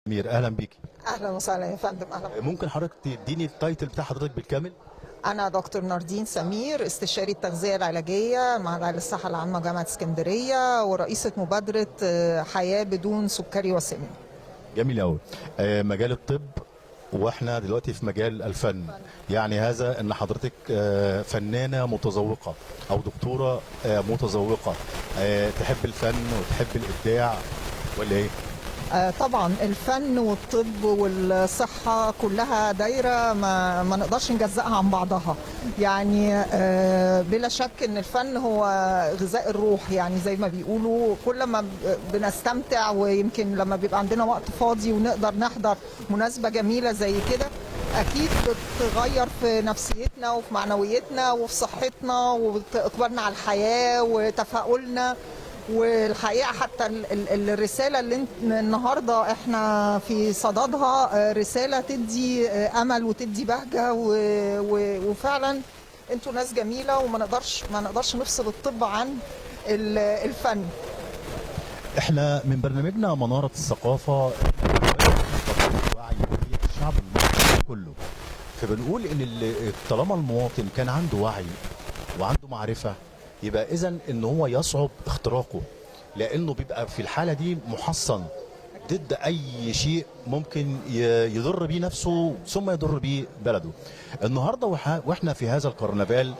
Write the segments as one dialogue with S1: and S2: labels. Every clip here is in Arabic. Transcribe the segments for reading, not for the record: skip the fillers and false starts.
S1: أمير، اهلا بيكي.
S2: اهلا وسهلا يا فندم. اهلا.
S1: ممكن حضرتك تديني التايتل بتاع حضرتك بالكامل؟
S2: انا دكتور ناردين سمير، استشاري التغذيه العلاجيه مع معهد الصحه العامه جامعه اسكندريه، ورئيسه مبادره حياه بدون سكري وسمنه.
S1: جميل قوي. مجال الطب، واحنا دلوقتي في مجال الفن. يعني هذا ان حضرتك فنانه متذوقه او دكتوره متذوقه، تحب الفن وتحب الابداع ولا ايه؟
S2: طبعا الفن والطب والصحة كلها دايرة ما نقدرش نجزأها عن بعضها. يعني بلا شك ان الفن هو غذاء الروح، يعني زي ما بيقولوا كل ما بنستمتع، ويمكن لما بيبقى عندنا وقت فاضي ونقدر نحضر مناسبة جميلة زي كده أكيد بتغير في نفسيتنا وفي معنويتنا وفي صحتنا وإقبالنا على الحياة وتفاؤلنا. والحقيقه حتى الرساله اللي النهارده احنا في صددها رساله تدي امل وتدي بهجه، وفعلا انتوا ناس جميله، وما نقدرش نفصل الطب عن الفن.
S1: احنا من برنامجنا منارة الثقافة وعي الشعب المصري كله، فبنقول ان طالما المواطن كان عنده وعي وعنده معرفة، يبقى اذا ان هو يصعب اختراقه، لانه بيبقى في الحالة دي محصن ضد اي شيء ممكن يضر بيه نفسه ثم يضر بيه بلده. النهارده واحنا في هذا الكرنفال،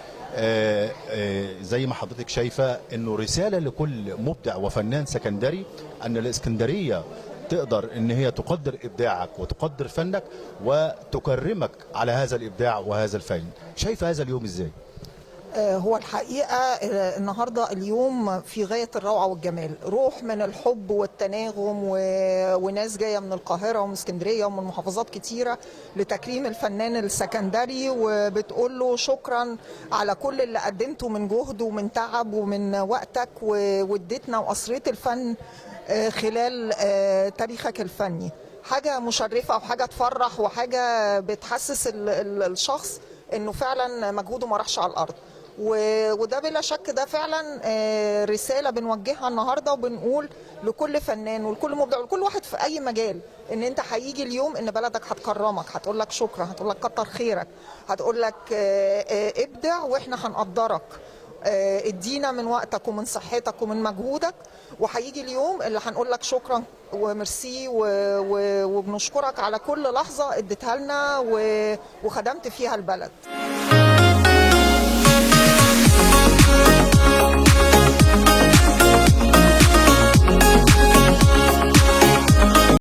S1: زي ما حضرتك شايفه انه رساله لكل مبدع وفنان سكندري ان الاسكندريه تقدر ان هي تقدر ابداعك وتقدر فنك وتكرمك على هذا الابداع وهذا الفن. شايفه هذا اليوم ازاي؟
S2: هو الحقيقة النهاردة اليوم في غاية الروعة والجمال، روح من الحب والتناغم، وناس جاية من القاهرة ومن اسكندرية ومن محافظات كتيرة لتكريم الفنان السكندري، وبتقول له شكرا على كل اللي قدمته من جهد ومن تعب ومن وقتك، واديتنا وأسريت الفن خلال تاريخك الفني. حاجة مشرفة وحاجة تفرح وحاجة بتحسس الشخص انه فعلا مجهوده ما راحش على الارض. وده بلا شك ده فعلا رساله بنوجهها النهارده، وبنقول لكل فنان ولكل مبدع ولكل واحد في اي مجال ان انت هيجي اليوم ان بلدك هتكرمك، هتقول لك شكرا، هتقول لك كتر خيرك، هتقول لك ابدع واحنا هنقدرك، ادينا من وقتك ومن صحتك ومن مجهودك، وهيجي اليوم اللي هنقول لك شكرا وميرسي وبنشكرك على كل لحظه اديتها لنا وخدمت فيها البلد.